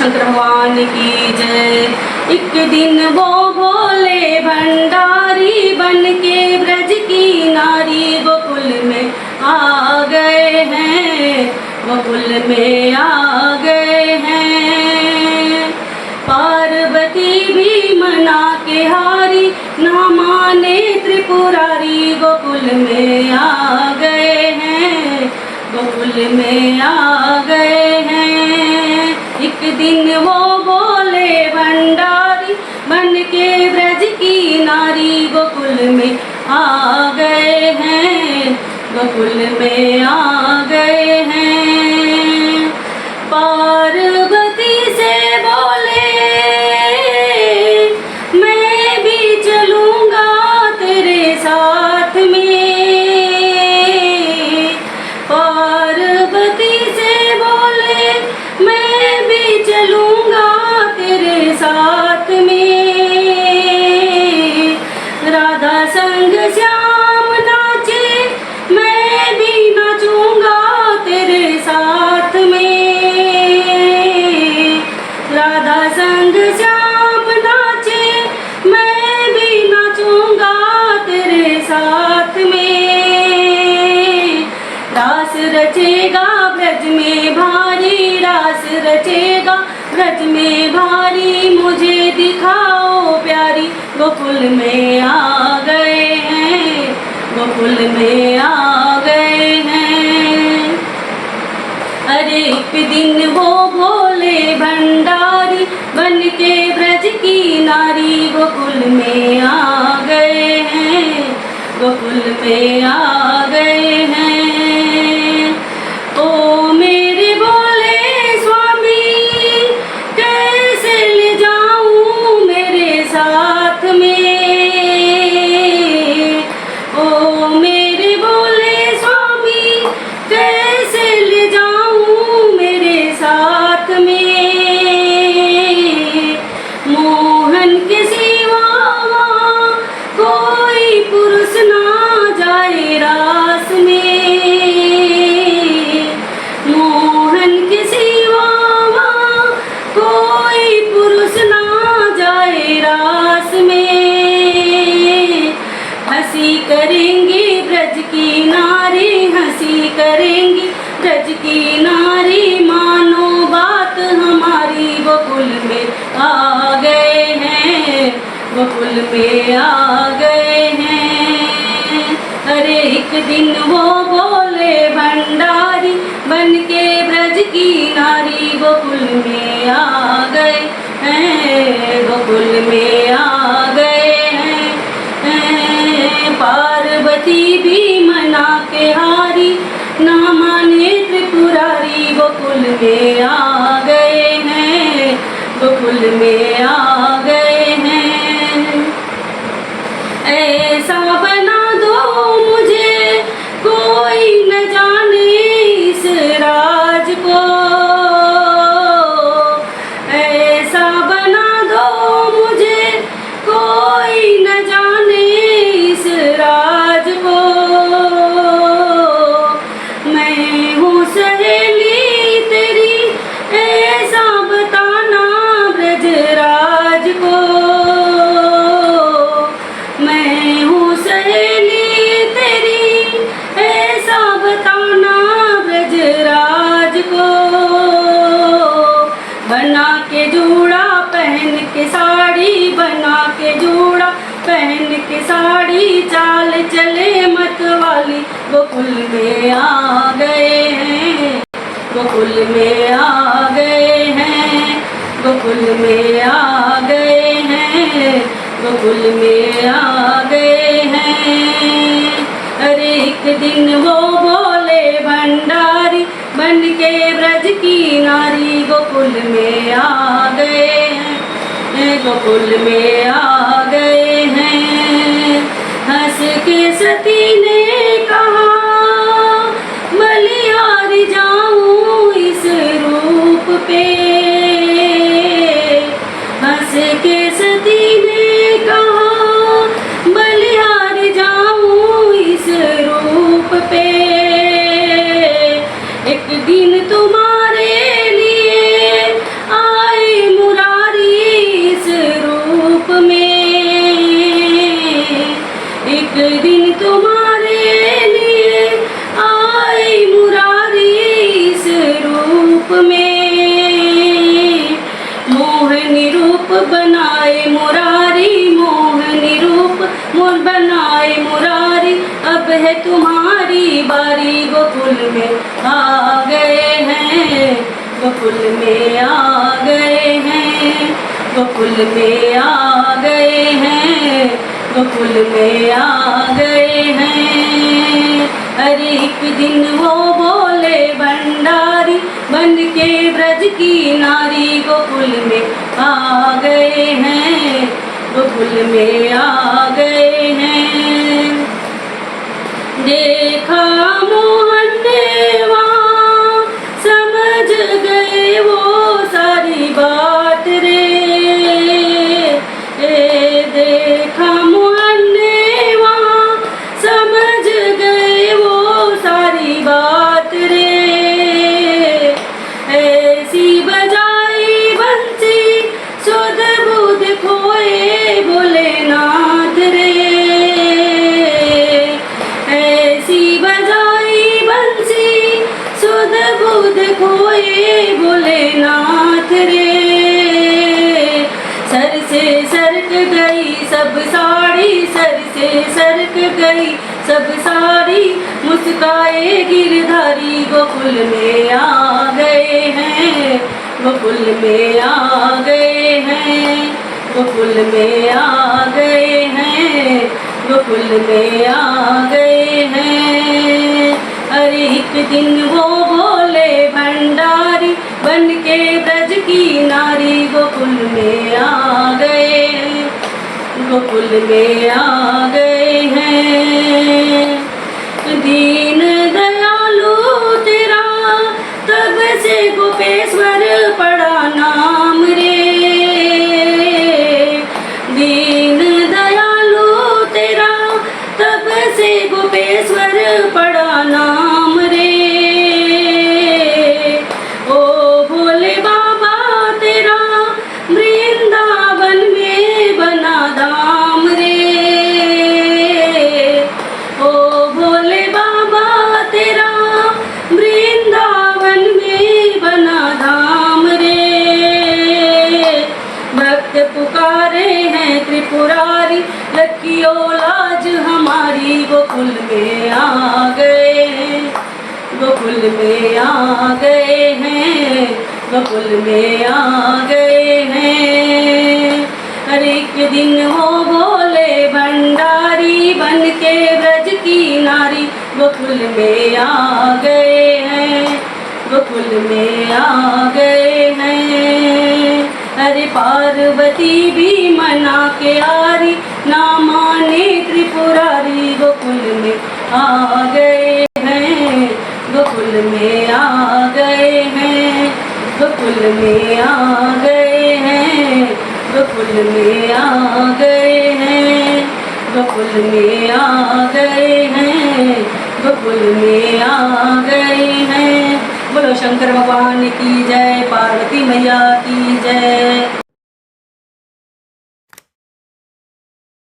शंकर भगवान की जय। एक दिन वो भोले भंडारी बन के ब्रज की नारी गोकुल में आ गए हैं, गोकुल में आ गए हैं। पार्वती भी मना के हारी, ना माने त्रिपुरारी गोकुल में आ गए हैं, गोकुल में आ गए हैं। एक दिन वो बोले भंडारी बन के ब्रज की नारी गोकुल में आ गए हैं, गोकुल में आ गए हैं। पार्वती से बोले मैं भी चलूँगा तेरे साथ में। पार्वती से बोले मैं भी चलूँगा तेरे साथ में। राधा संग श्याम नाचे मैं भी नाचूँगा तेरे साथ में। राधा संग श्याम नाचे मैं भी नाचूँगा तेरे साथ में। रास रचेगा ब्रज में भारी, रास रचेगा ब्रज में भारी, मुझे दिखाओ प्यारी गोकुल में आ गए हैं, गोकुल में आ गए हैं। अरे एक दिन वो भोले भंडारी बन के ब्रज की नारी गोकुल में आ गए हैं, गोकुल में आ गए हैं। ओ मेरे भोले स्वामी कैसे ले जाऊं मेरे साथ में। ओ मेरे भोले स्वामी कैसे ले जाऊं मेरे साथ में। मोहन के सिवा कोई पुरुष ना जाए रास में। मोहन के सिवा कोई पुरुष ना जाए रास में। हंसी करेंगी ब्रज की नारी, हंसी करेंगी ब्रज की नारी, मानो बात हमारी गोकुल में आ गए हैं, गोकुल में आ गए हैं। अरे एक दिन वो बोले भंडारी बन के ब्रज की नारी गोकुल में आ गए हैं, गोकुल में आ गए हैं। पार्वती भी मना के हारी, ना माने त्रिपुरारी गोकुल में आ गए हैं, गोकुल में आ गए हैं। ऐसा बना दो मुझे कोई न जाने इस राज को। ऐसा बना दो मुझे कोई न जाने इस राज को। मैं हूँ सहेली तेरी ऐसा बताना ब्रजराज को। मैं हूँ सहेली तेरी ऐसा बताना ब्रजराज को। बना के जूड़ा पहन के साड़ी, बना के जूड़ा पहन के साड़ी, चाल चले मत वाली गोकुल में आ गए हैं, गोकुल में आ गए हैं, गोकुल में आ गए हैं, गोकुल में आ गए हैं। अरे एक दिन वो भोले भंडारी बन के ब्रज की नारी गोकुल में आ गए हैं, गोकुल में आ गए हैं। हंस के सती ने कहा बलिहारी जाऊं इस रूप पे। हंस के सती ने कहा बलिहारी जाऊं इस रूप पे। एक दिन तुम्हारे लिए आए है तुम्हारी बारी, गोकुल में आ गए हैं, गोकुल में आ गए हैं, गोकुल में आ गए हैं, गोकुल में आ गए हैं। अरे एक दिन वो बोले भंडारी, बन के ब्रज की नारी, गोकुल में आ गए हैं, गोकुल में आ गए हैं। देखा मोहन ने वहाँ, समझ गए वो सारी बात रे। देखा मोहन ने वहाँ, समझ गए वो सारी बात रे। ऐसी बजाई बंसी, सुध बुध खोए भोलेनाथ रे। ऐसी बजाई बंसी, सुध बुध खोए भोलेनाथ रे। सर से सरक गई सब साड़ी, सर से सरक गई सब साड़ी, मुस्काए गिरधारी, गोकुल में आ गए हैं, गोकुल में आ गए हैं, गोकुल में आ गए हैं, गोकुल में आ गए हैं। अरे एक दिन वो बोले भंडारी, बन के ब्रज की नारी, गोकुल में आ गए हैं, गोकुल में आ गए हैं। दीन दयालु तेरा तब से गोपेश्वर पड़ा नाम रे। दीन दयालु तेरा तब से गोपेश्वर पड़ा नाम रे। ओ भोले बाबा तेरा वृंदावन में बना धाम रे। ओ भोले बाबा तेरा वृंदावन में बना धाम रे। भक्त पुकारे हैं त्रिपुरारी, लखियो लाज हमारी, गोकुल में आ गए हैं, गोकुल में आ गए हैं, गोकुल में आ गए हैं। हर एक दिन वो बोले भंडारी, बन के ब्रज की नारी, गोकुल में आ गए हैं, गोकुल में आ गए हैं। अरे पार्वती भी मना के आरी, ना माने त्रिपुरारी, गोकुल में आ गए हैं, गोकुल में आ गए हैं, गोकुल में आ गए हैं, गोकुल में आ गए हैं, गोकुल में आ गए हैं, गोकुल में आ गए हैं। बोलो शंकर भगवान की जय, पार्वती मैया की जय।